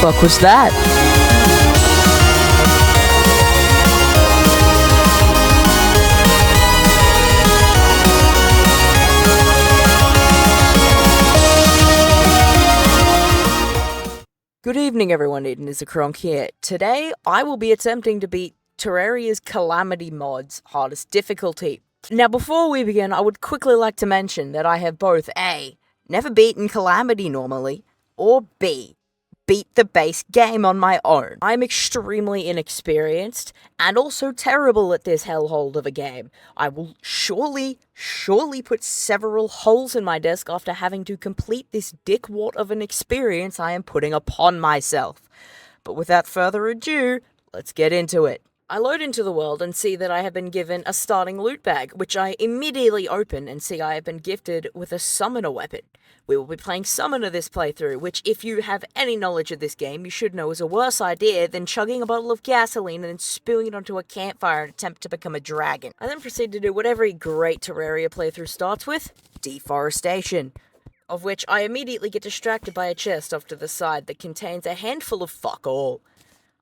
fuck was that? Good evening everyone, Eden is a Kronk here. Today, I will be attempting to beat Terraria's Calamity mod's hardest difficulty. Now before we begin, I would quickly like to mention that I have both A, never beaten Calamity normally, or B, beat the base game on my own. I'm extremely inexperienced, and also terrible at this hellhole of a game. I will surely put several holes in my desk after having to complete this dickwad of an experience I am putting upon myself. But without further ado, let's get into it. I load into the world and see that I have been given a starting loot bag, which I immediately open and see I have been gifted with a summoner weapon. We will be playing Summoner this playthrough, which if you have any knowledge of this game, you should know is a worse idea than chugging a bottle of gasoline and then spewing it onto a campfire in an attempt to become a dragon. I then proceed to do what every great Terraria playthrough starts with, deforestation, of which I immediately get distracted by a chest off to the side that contains a handful of fuck all.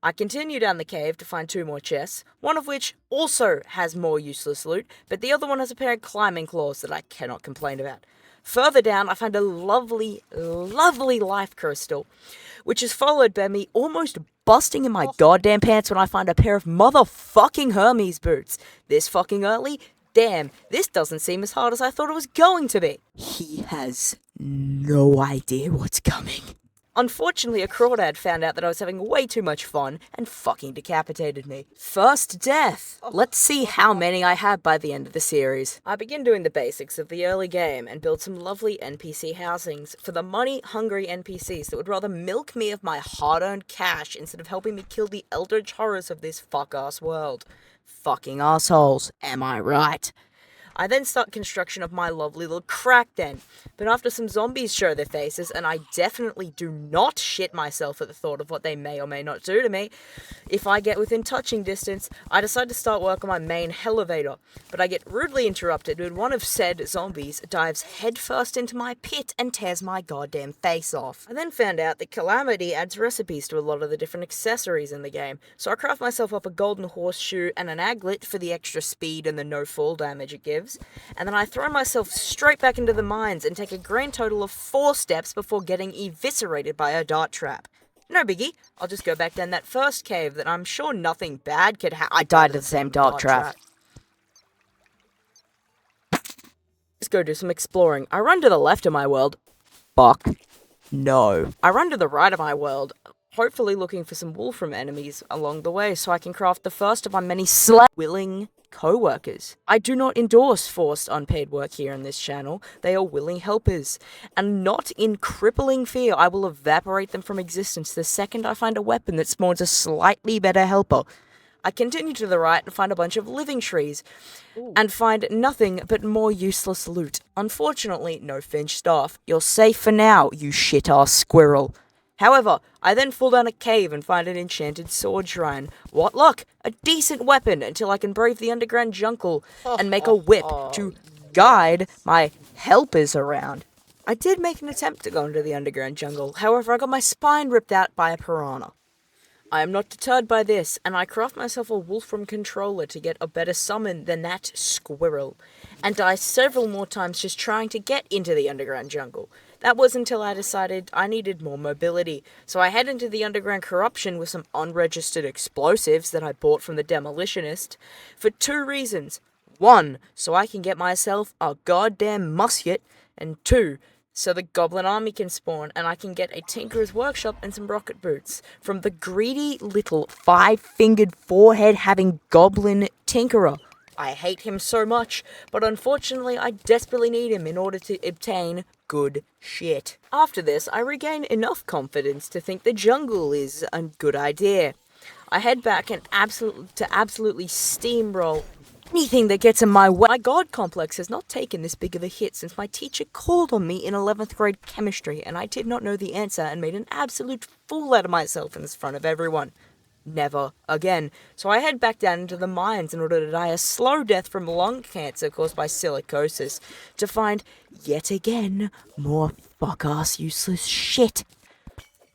I continue down the cave to find 2 more chests, one of which also has more useless loot, but the other one has a pair of climbing claws that I cannot complain about. Further down, I find a lovely life crystal, which is followed by me almost busting in my goddamn pants when I find a pair of motherfucking Hermes boots. This fucking early? Damn, this doesn't seem as hard as I thought it was going to be. He has no idea what's coming. Unfortunately, a crawdad found out that I was having way too much fun and fucking decapitated me. First death! Let's see how many I have by the end of the series. I begin doing the basics of the early game and build some lovely NPC housings for the money-hungry NPCs that would rather milk me of my hard-earned cash instead of helping me kill the eldritch horrors of this fuck-ass world. Fucking assholes, am I right? I then start construction of my lovely little crack den, but after some zombies show their faces, and I definitely do not shit myself at the thought of what they may or may not do to me, if I get within touching distance, I decide to start work on my main elevator, but I get rudely interrupted when one of said zombies dives headfirst into my pit and tears my goddamn face off. I then found out that Calamity adds recipes to a lot of the different accessories in the game, so I craft myself up a golden horseshoe and an aglet for the extra speed and the no fall damage it gives. And then I throw myself straight back into the mines and take a grand total of 4 steps before getting eviscerated by a dart trap. No biggie, I'll just go back down that first cave that I'm sure nothing bad could happen. I died to the same dart trap. Let's go do some exploring. I run to the left of my world. Fuck. No. I run to the right of my world, hopefully looking for some wolfram enemies along the way so I can craft the first of my many willing co-workers. I do not endorse forced unpaid work here on this channel. They are willing helpers, and not in crippling fear I will evaporate them from existence the second I find a weapon that spawns a slightly better helper. I continue to the right and find a bunch of living trees, and find nothing but more useless loot. Unfortunately, no Finch staff. You're safe for now, you shit-ass squirrel. However, I then fall down a cave and find an enchanted sword shrine. What luck! A decent weapon until I can brave the underground jungle and make a whip to guide my helpers around. I did make an attempt to go into the underground jungle, however I got my spine ripped out by a piranha. I am not deterred by this, and I craft myself a wolfram controller to get a better summon than that squirrel, and die several more times just trying to get into the underground jungle. That was until I decided I needed more mobility, so I head into the underground corruption with some unregistered explosives that I bought from the demolitionist, for 2 reasons. 1, so I can get myself a goddamn musket, and 2, so the goblin army can spawn and I can get a tinkerer's workshop and some rocket boots from the greedy little 5-fingered forehead-having goblin tinkerer. I hate him so much, but unfortunately I desperately need him in order to obtain good shit. After this, I regain enough confidence to think the jungle is a good idea. I head back and absolutely steamroll anything that gets in my way. My god complex has not taken this big of a hit since my teacher called on me in 11th grade chemistry and I did not know the answer and made an absolute fool out of myself in front of everyone. Never again. So I head back down into the mines in order to die a slow death from lung cancer caused by silicosis to find, yet again, more fuck-ass useless shit.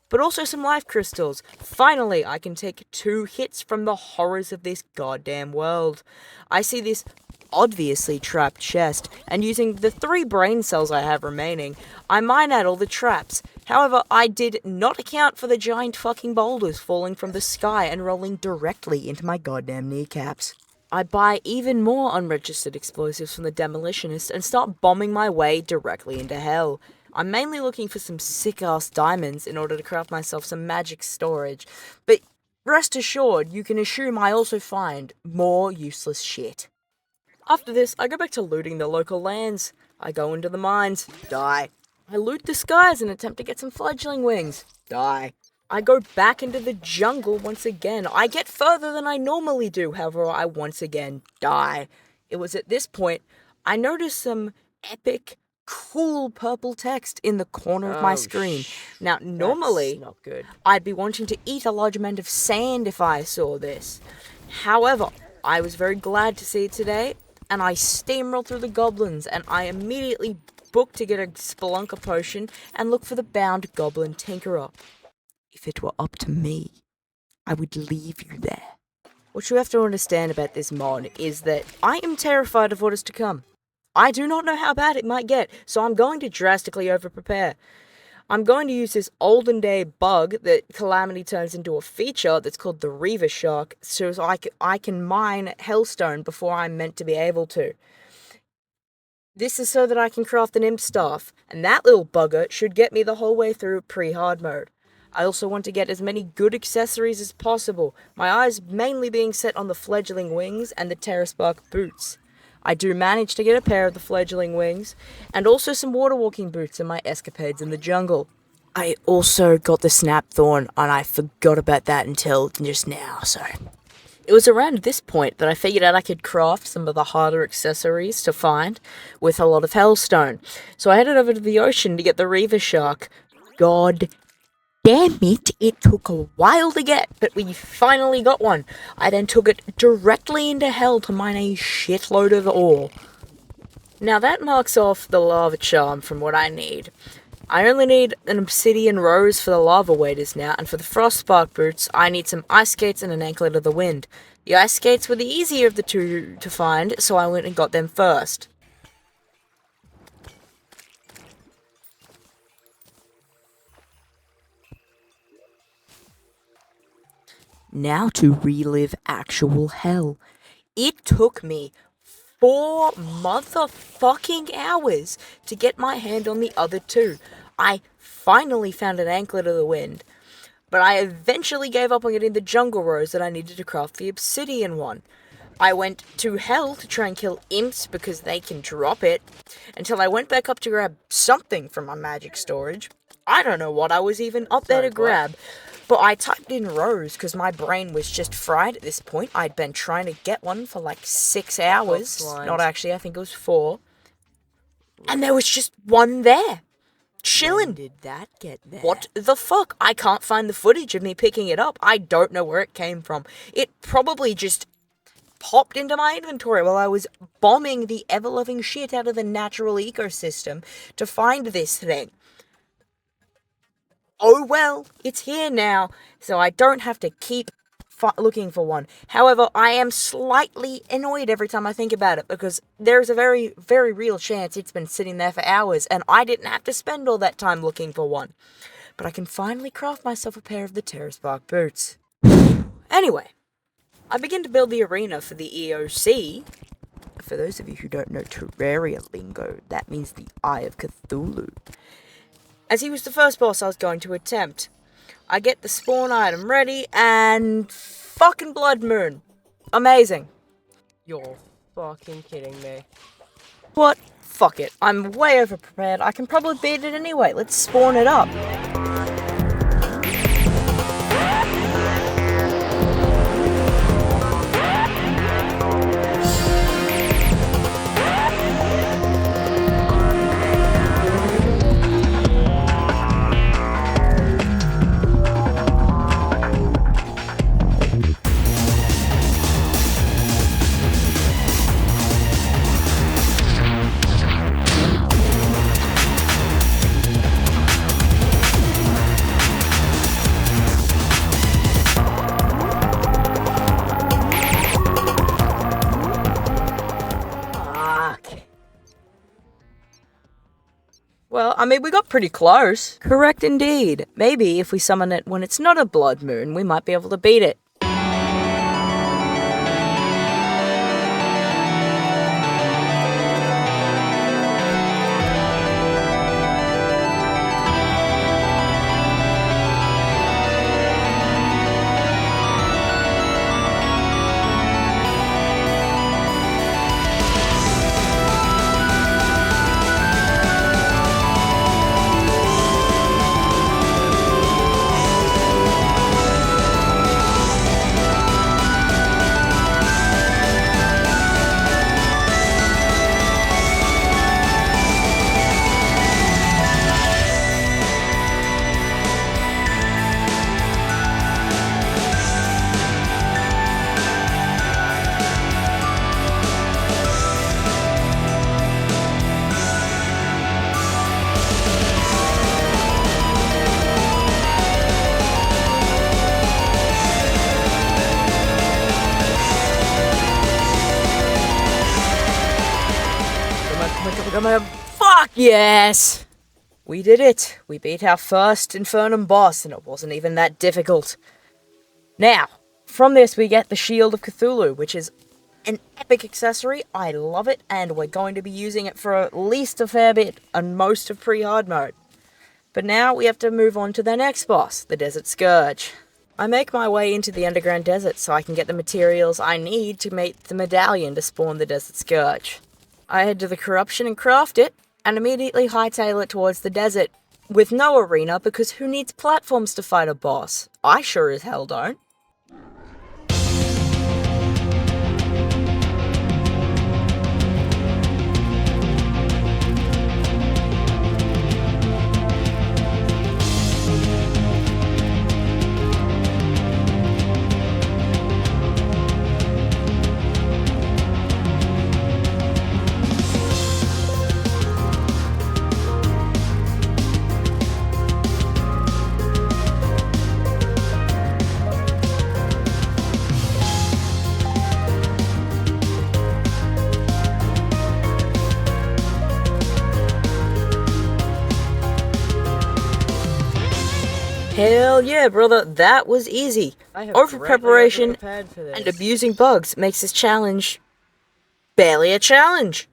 but also some life crystals. Finally, I can take 2 hits from the horrors of this goddamn world. I see this obviously trapped chest, and using the 3 brain cells I have remaining, I mine out all the traps. However, I did not account for the giant fucking boulders falling from the sky and rolling directly into my goddamn kneecaps. I buy even more unregistered explosives from the demolitionist and start bombing my way directly into hell. I'm mainly looking for some sick-ass diamonds in order to craft myself some magic storage, but rest assured, you can assume I also find more useless shit. After this, I go back to looting the local lands. I go into the mines. Die. I loot the skies and attempt to get some fledgling wings. Die. I go back into the jungle once again. I get further than I normally do, however, I once again die. It was at this point I noticed some epic, cool purple text in the corner of my screen. Now, normally, not good. I'd be wanting to eat a large amount of sand if I saw this. However, I was very glad to see it today, and I steamrolled through the goblins, and I immediately booked to get a Spelunker potion and look for the bound goblin tinkerer. If it were up to me, I would leave you there. What you have to understand about this mod is that I am terrified of what is to come. I do not know how bad it might get, so I'm going to drastically over-prepare. I'm going to use this olden day bug that Calamity turns into a feature that's called the Reaver Shark, so I can mine Hellstone before I'm meant to be able to. This is so that I can craft an imp staff, and that little bugger should get me the whole way through prehard mode. I also want to get as many good accessories as possible, my eyes mainly being set on the fledgling wings and the Terraspark boots. I do manage to get a pair of the fledgling wings, and also some water walking boots in my escapades in the jungle. I also got the Snapthorn, and I forgot about that until just now, so... It was around this point that I figured out I could craft some of the harder accessories to find with a lot of Hellstone. So I headed over to the ocean to get the Reaver Shark. God damn it, it took a while to get, but we finally got one. I then took it directly into hell to mine a shitload of ore. Now that marks off the lava charm from what I need. I only need an obsidian rose for the lava waders now, and for the frostspark boots, I need some ice skates and an anklet of the wind. The ice skates were the easier of the two to find, so I went and got them first. Now to relive actual hell. It took me 4 motherfucking hours to get my hand on the other 2. I finally found an anklet of the wind, but I eventually gave up on getting the jungle rose that I needed to craft the obsidian one. I went to hell to try and kill imps because they can drop it, until I went back up to grab something from my magic storage. I don't know what I was even up there to grab, but I typed in rose because my brain was just fried at this point. I'd been trying to get one for like 6 hours. Not actually, I think it was 4. And there was just one there. Chillin'. When did that get there? What the fuck? I can't find the footage of me picking it up. I don't know where it came from. It probably just popped into my inventory while I was bombing the ever-loving shit out of the natural ecosystem to find this thing. Oh well, it's here now, so I don't have to keep looking for one. However, I am slightly annoyed every time I think about it, because there's a very, very real chance it's been sitting there for hours, and I didn't have to spend all that time looking for one. But I can finally craft myself a pair of the Terraspark boots. Anyway, I begin to build the arena for the EOC. For those of you who don't know Terraria lingo, that means the Eye of Cthulhu, as he was the first boss I was going to attempt. I get the spawn item ready, and fucking blood moon. Amazing. You're fucking kidding me. What? Fuck it. I'm way over prepared. I can probably beat it anyway. Let's spawn it up. I mean, we got pretty close. Correct indeed. Maybe if we summon it when it's not a blood moon, we might be able to beat it. Fuck yes! We did it. We beat our first Infernum boss, and it wasn't even that difficult. Now, from this we get the Shield of Cthulhu, which is an epic accessory. I love it, and we're going to be using it for at least a fair bit, and most of Prehard mode. But now we have to move on to the next boss, the Desert Scourge. I make my way into the underground desert so I can get the materials I need to make the medallion to spawn the Desert Scourge. I head to the corruption and craft it, and immediately hightail it towards the desert, with no arena because who needs platforms to fight a boss? I sure as hell don't. Hell yeah, brother, that was easy. Over preparation and abusing bugs makes this challenge barely a challenge.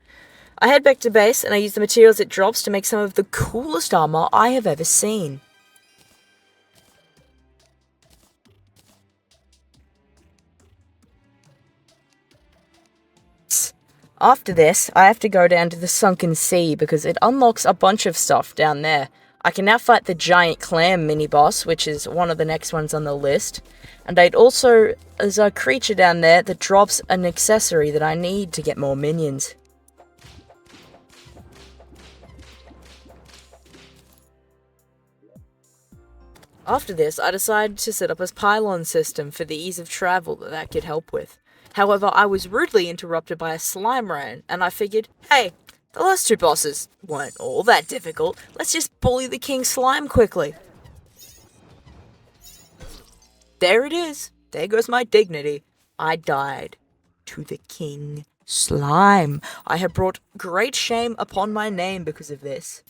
I head back to base and I use the materials it drops to make some of the coolest armor I have ever seen. After this, I have to go down to the Sunken Sea because it unlocks a bunch of stuff down there. I can now fight the giant clam mini-boss, which is one of the next ones on the list. And there's a creature down there that drops an accessory that I need to get more minions. After this, I decided to set up a pylon system for the ease of travel that could help with. However, I was rudely interrupted by a slime ran, and I figured, hey, the last two bosses weren't all that difficult. Let's just bully the King Slime quickly. There it is. There goes my dignity. I died to the King Slime. I have brought great shame upon my name because of this.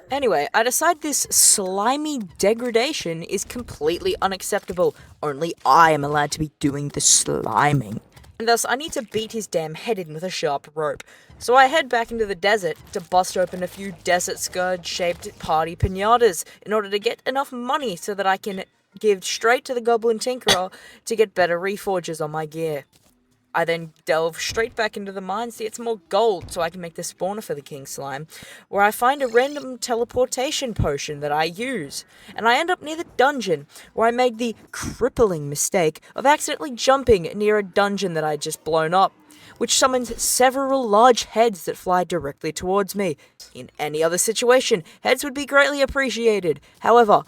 Anyway, I decide this slimy degradation is completely unacceptable. Only I am allowed to be doing the sliming. And thus, I need to beat his damn head in with a sharp rope. So I head back into the desert to bust open a few Desert Scourge-shaped party pinatas in order to get enough money so that I can give straight to the Goblin Tinkerer to get better reforges on my gear. I then delve straight back into the mines to get some more gold so I can make the spawner for the King Slime, where I find a random teleportation potion that I use. And I end up near the dungeon, where I made the crippling mistake of accidentally jumping near a dungeon that I had just blown up, which summons several large heads that fly directly towards me. In any other situation, heads would be greatly appreciated. However,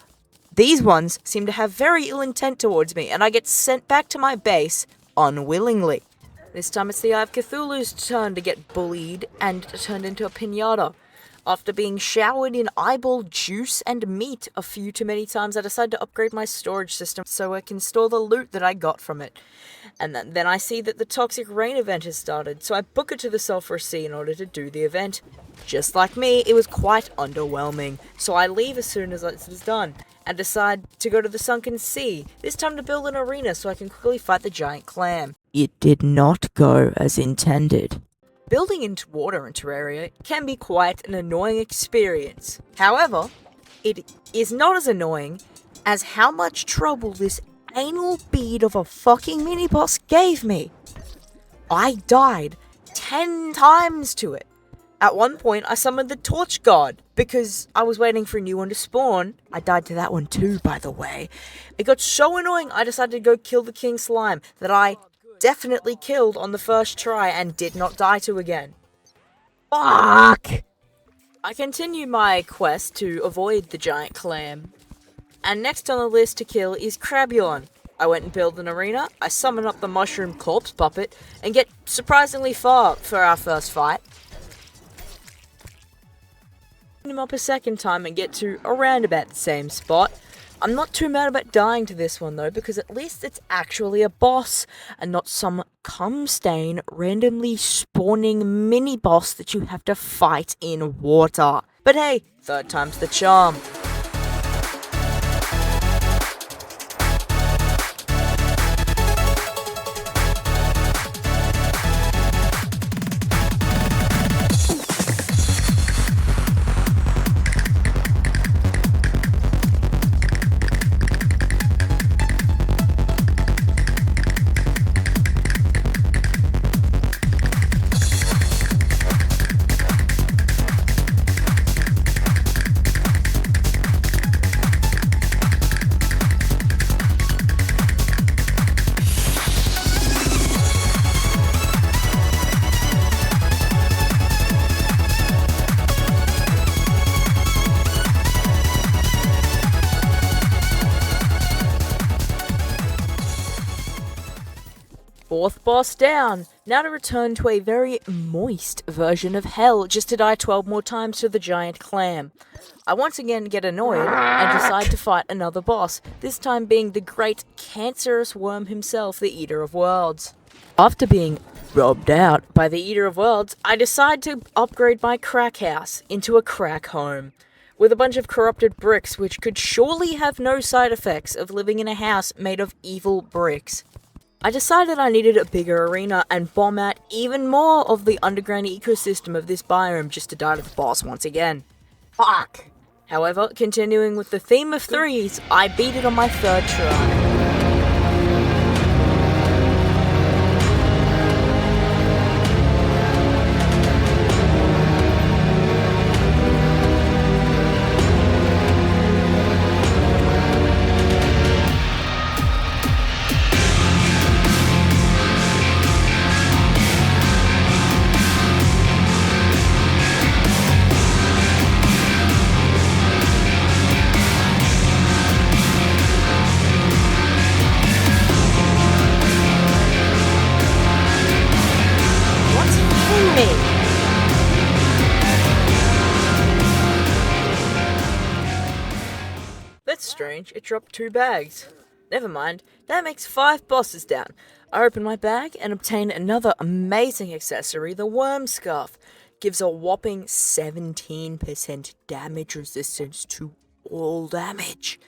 these ones seem to have very ill intent towards me, and I get sent back to my base unwillingly. This time it's the Eye of Cthulhu's turn to get bullied and turned into a pinata. After being showered in eyeball juice and meat a few too many times, I decided to upgrade my storage system so I can store the loot that I got from it. And then I see that the Toxic Rain event has started, so I book it to the Sulphurous Sea in order to do the event. Just like me, it was quite underwhelming, so I leave as soon as it is done, and decide to go to the Sunken Sea, this time to build an arena so I can quickly fight the giant clam. It did not go as intended. Building into water in Terraria can be quite an annoying experience. However, it is not as annoying as how much trouble this anal bead of a fucking mini-boss gave me. I died 10 times to it. At one point, I summoned the Torch God because I was waiting for a new one to spawn. I died to that one too, by the way. It got so annoying, I decided to go kill the King Slime that I definitely killed on the first try and did not die to again. Fuck! I continue my quest to avoid the giant clam. And next on the list to kill is Crabulon. I went and built an arena, I summon up the Mushroom Corpse Puppet, and get surprisingly far for our first fight. Him up a second time and get to around about the same spot. I'm not too mad about dying to this one though, because at least it's actually a boss and not some cum stain randomly spawning mini boss that you have to fight in water. But hey, third time's the charm. Fourth boss down. Now to return to a very moist version of hell, just to die 12 more times to the giant clam. I once again get annoyed and decide to fight another boss, this time being the great cancerous worm himself, the Eater of Worlds. After being robbed out by the Eater of Worlds, I decide to upgrade my crack house into a crack home, with a bunch of corrupted bricks which could surely have no side effects of living in a house made of evil bricks. I decided I needed a bigger arena and bomb out even more of the underground ecosystem of this biome just to die to the boss once again. Fuck! However, continuing with the theme of threes, I beat it on my third try. That's strange, it dropped 2 bags. Never mind, that makes 5 bosses down. I open my bag and obtain another amazing accessory, the Worm Scarf. Gives a whopping 17% damage resistance to all damage.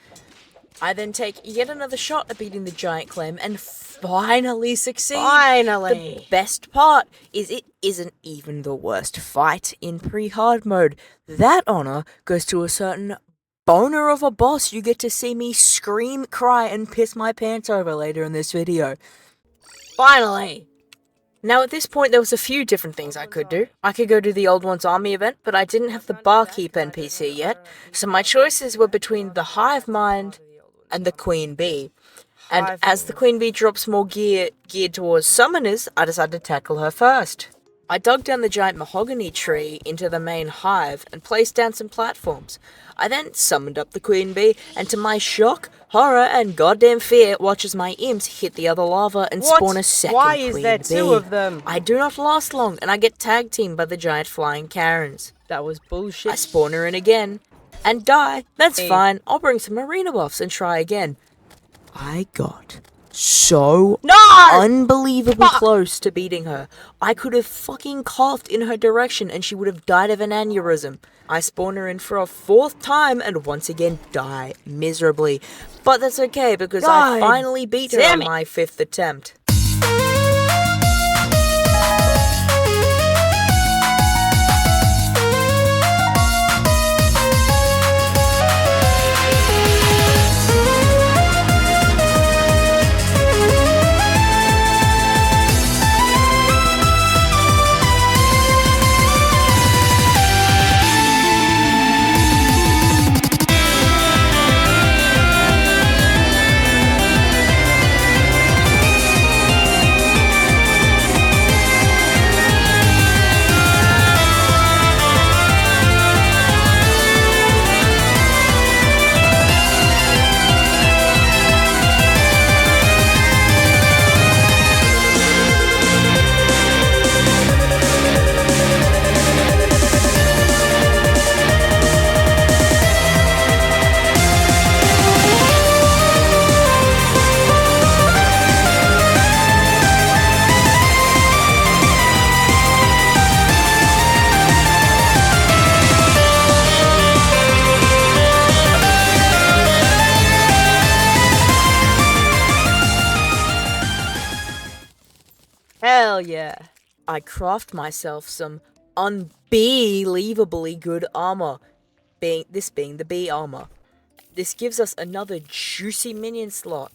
I then take yet another shot at beating the giant clam and finally succeed. Finally! The best part is it isn't even the worst fight in Prehard mode. That honor goes to a certain boner of a boss you get to see me scream, cry, and piss my pants over later in this video. Finally! Now at this point there was a few different things I could do. I could go to the Old One's Army event, but I didn't have the Barkeep NPC yet, so my choices were between the Hive Mind and the Queen Bee. And as the Queen Bee drops more gear geared towards summoners, I decided to tackle her first. I dug down the giant mahogany tree into the main hive and placed down some platforms. I then summoned up the Queen Bee, and to my shock, Horror and goddamn fear watches my imps hit the other lava and What? spawn a second Why is queen there bee. two of them? I do not last long, and I get tag teamed by the giant flying Karens. That was bullshit. I spawn her in again and die. That's Hey. fine. I'll bring some arena buffs and try again. I got so No! unbelievably Fuck! close to beating her. I could have fucking coughed in her direction and she would have died of an aneurysm. I spawn her in for a fourth time and once again die miserably. But that's okay because I God finally beat her damn on it. my fifth attempt. Hell yeah. I craft myself some unbelievably good armor, being the bee armor. This gives us another juicy minion slot.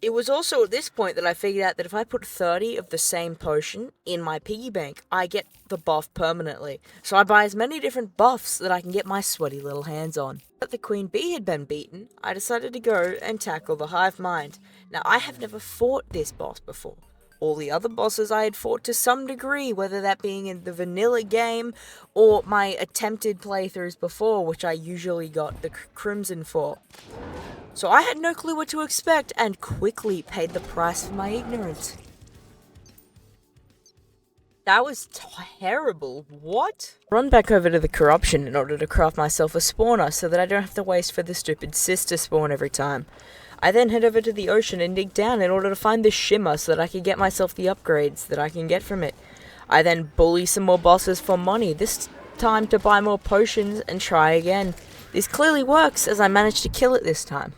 It was also at this point that I figured out that if I put 30 of the same potion in my piggy bank, I get the buff permanently. So I buy as many different buffs that I can get my sweaty little hands on. But the queen bee had been beaten, I decided to go and tackle the hive mind. Now I have never fought this boss before. All the other bosses I had fought to some degree, whether that being in the vanilla game or my attempted playthroughs before, which I usually got the crimson for. So I had no clue what to expect and quickly paid the price for my ignorance. That was terrible. What? Run back over to the corruption in order to craft myself a spawner so that I don't have to waste for the stupid sister spawn every time. I then head over to the ocean and dig down in order to find the shimmer so that I can get myself the upgrades that I can get from it. I then bully some more bosses for money, this time to buy more potions and try again. This clearly works as I managed to kill it this time.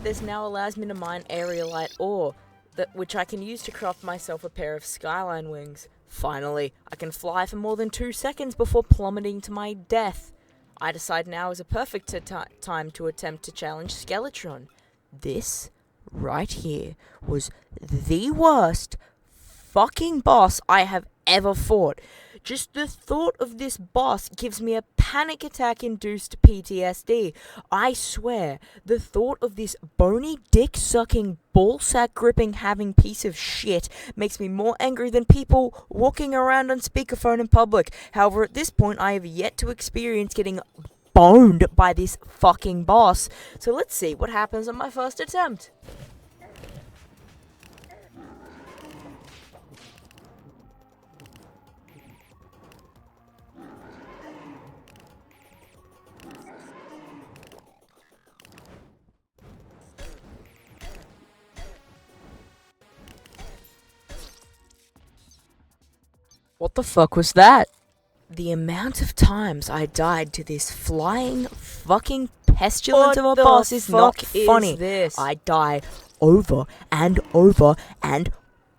This now allows me to mine aerialite ore, which I can use to craft myself a pair of skyline wings. Finally, I can fly for more than 2 seconds before plummeting to my death. I decide now is a perfect time to attempt to challenge Skeletron. This right here was the worst fucking boss I have ever fought. Just the thought of this boss gives me a panic attack induced PTSD. I swear, the thought of this bony dick sucking ballsack gripping having piece of shit makes me more angry than people walking around on speakerphone in public. However, at this point I have yet to experience getting boned by this fucking boss. So let's see what happens on my first attempt. What the fuck was that? The amount of times I died to this flying fucking pestilence of a boss is not funny. I die over and over and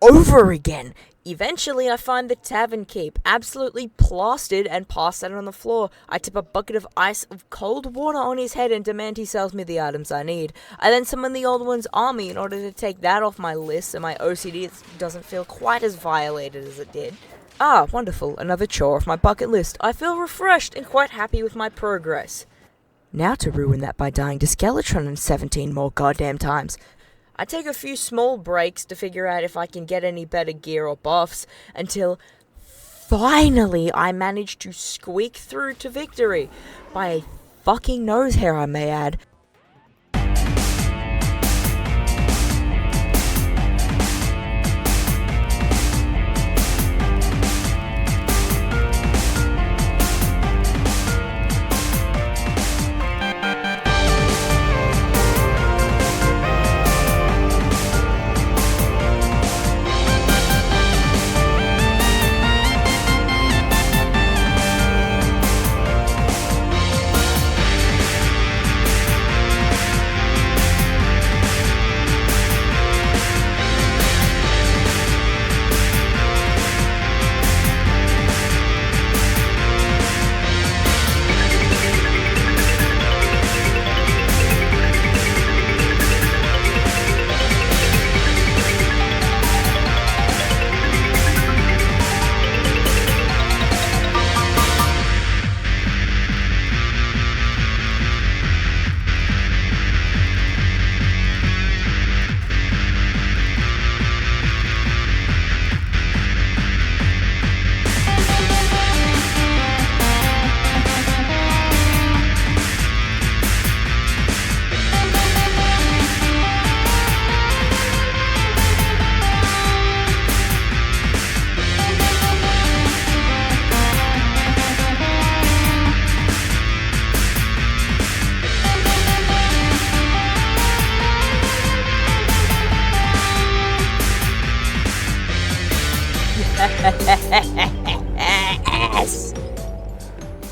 over again. Eventually, I find the tavern keep, absolutely plastered, and pass out on the floor. I tip a bucket of ice of cold water on his head and demand he sells me the items I need. I then summon the Old One's army in order to take that off my list so my OCD doesn't feel quite as violated as it did. Ah, wonderful, another chore off my bucket list. I feel refreshed and quite happy with my progress. Now to ruin that by dying to Skeletron in 17 more goddamn times. I take a few small breaks to figure out if I can get any better gear or buffs, until finally I manage to squeak through to victory. By a fucking nose hair, I may add.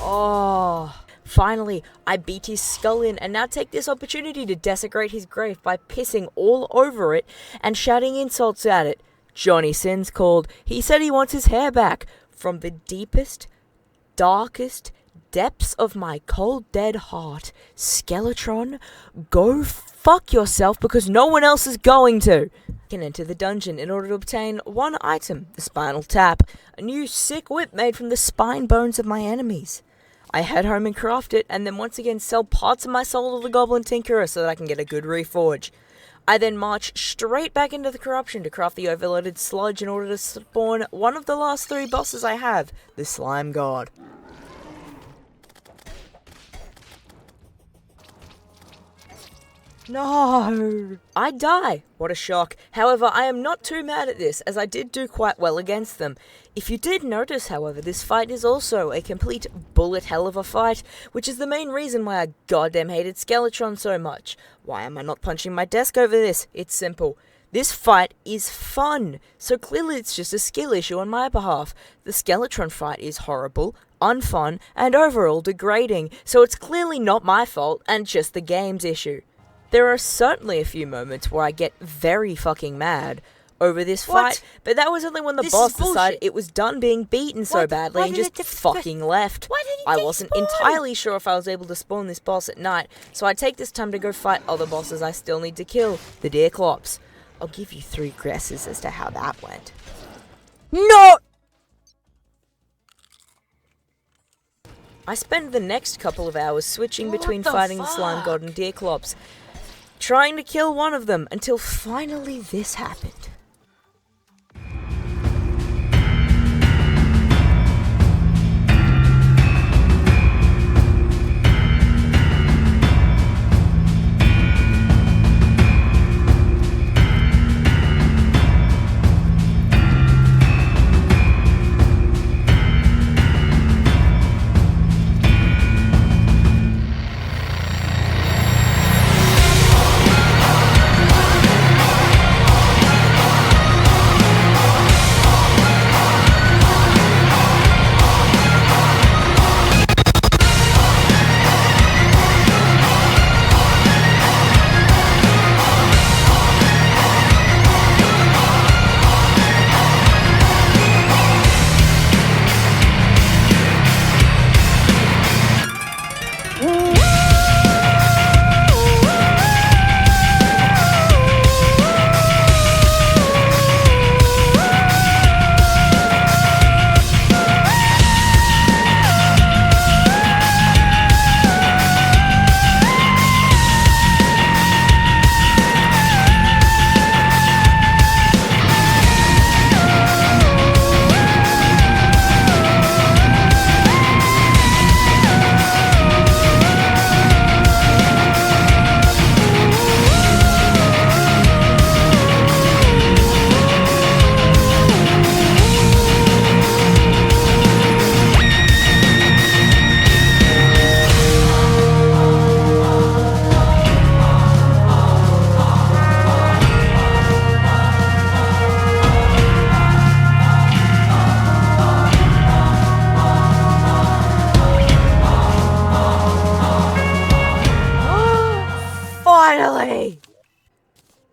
Oh, finally, I beat his skull in and now take this opportunity to desecrate his grave by pissing all over it and shouting insults at it. Johnny Sins called. He said he wants his hair back. From the deepest, darkest depths of my cold dead heart, Skeletron, go fuck yourself because no one else is going to. I can enter the dungeon in order to obtain one item, the Spinal Tap, a new sick whip made from the spine bones of my enemies. I head home and craft it, and then once again sell parts of my soul to the Goblin Tinkerer so that I can get a good reforge. I then march straight back into the corruption to craft the overloaded sludge in order to spawn one of the last 3 bosses I have, the Slime God. No! I die! What a shock. However, I am not too mad at this, as I did do quite well against them. If you did notice, however, this fight is also a complete bullet hell of a fight, which is the main reason why I goddamn hated Skeletron so much. Why am I not punching my desk over this? It's simple. This fight is fun, so clearly it's just a skill issue on my behalf. The Skeletron fight is horrible, unfun, and overall degrading, so it's clearly not my fault and just the game's issue. There are certainly a few moments where I get very fucking mad. over this What? fight, but that was only when the This boss is bullshit. decided it was done being beaten so What? badly Why and did just it fucking left. Why did it I wasn't entirely sure if I was able to spawn this boss at night, so I take this time to go fight other bosses I still need to kill, the Deerclops. I'll give you 3 guesses as to how that went. No! I spend the next couple of hours switching between the fighting the Slime God and Deerclops, trying to kill one of them until finally this happened.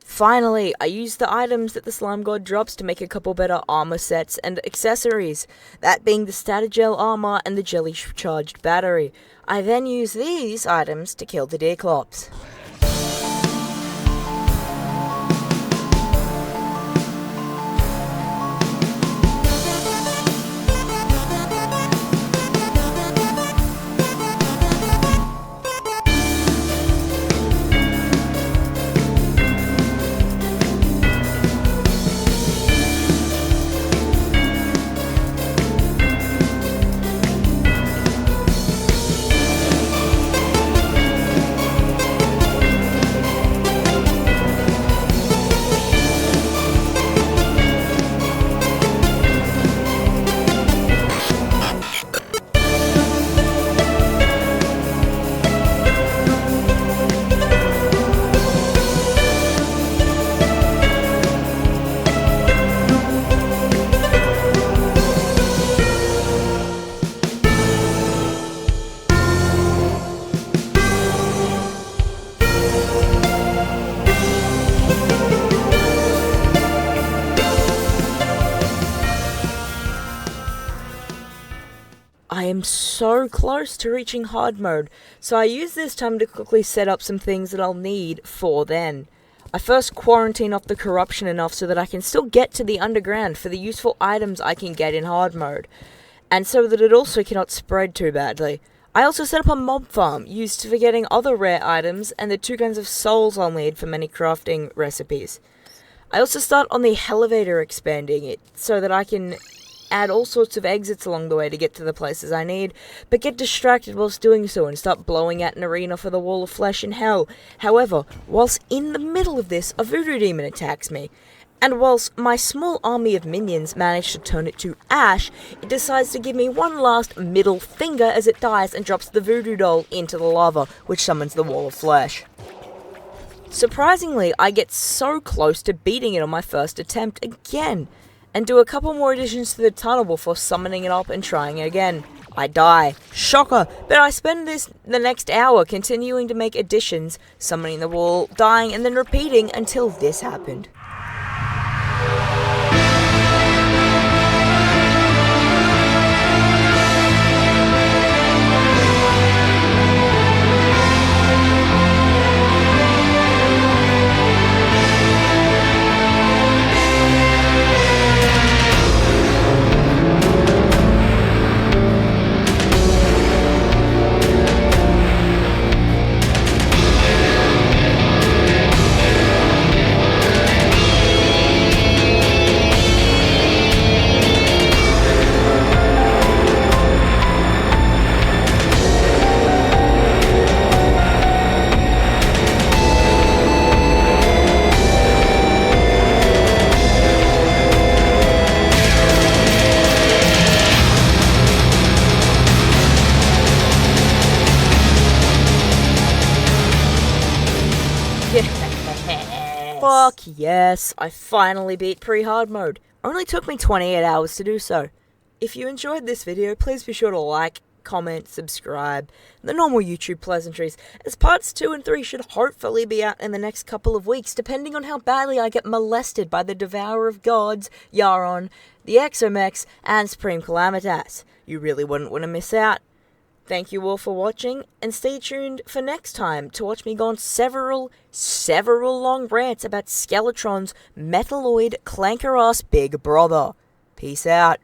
Finally, I used the items that the Slime God drops to make a couple better armor sets and accessories, that being the Statagel armor and the Jelly Charged battery. I then use these items to kill the Deerclops. I am so close to reaching hard mode, so I use this time to quickly set up some things that I'll need for then. I first quarantine off the corruption enough so that I can still get to the underground for the useful items I can get in hard mode, and so that it also cannot spread too badly. I also set up a mob farm, used for getting other rare items and the 2 kinds of souls I'll need for many crafting recipes. I also start on the elevator, expanding it so that I can add all sorts of exits along the way to get to the places I need, but get distracted whilst doing so and start blowing at an arena for the Wall of Flesh in Hell. However, whilst in the middle of this, a voodoo demon attacks me, and whilst my small army of minions manage to turn it to ash, it decides to give me one last middle finger as it dies and drops the voodoo doll into the lava, which summons the Wall of Flesh. Surprisingly, I get so close to beating it on my first attempt again, and do a couple more additions to the tunnel before summoning it up and trying it again. I die. Shocker! But I spend the next hour continuing to make additions, summoning the wall, dying, and then repeating until this happened. Yes. Fuck yes, I finally beat Prehard mode. Only took me 28 hours to do so. If you enjoyed this video, please be sure to like, comment, subscribe, the normal YouTube pleasantries, as parts 2 and 3 should hopefully be out in the next couple of weeks, depending on how badly I get molested by the Devourer of Gods, Yaron, the Exomex, and Supreme Calamitas. You really wouldn't want to miss out. Thank you all for watching, and stay tuned for next time to watch me go on several long rants about Skeletron's metalloid clanker-ass big brother. Peace out.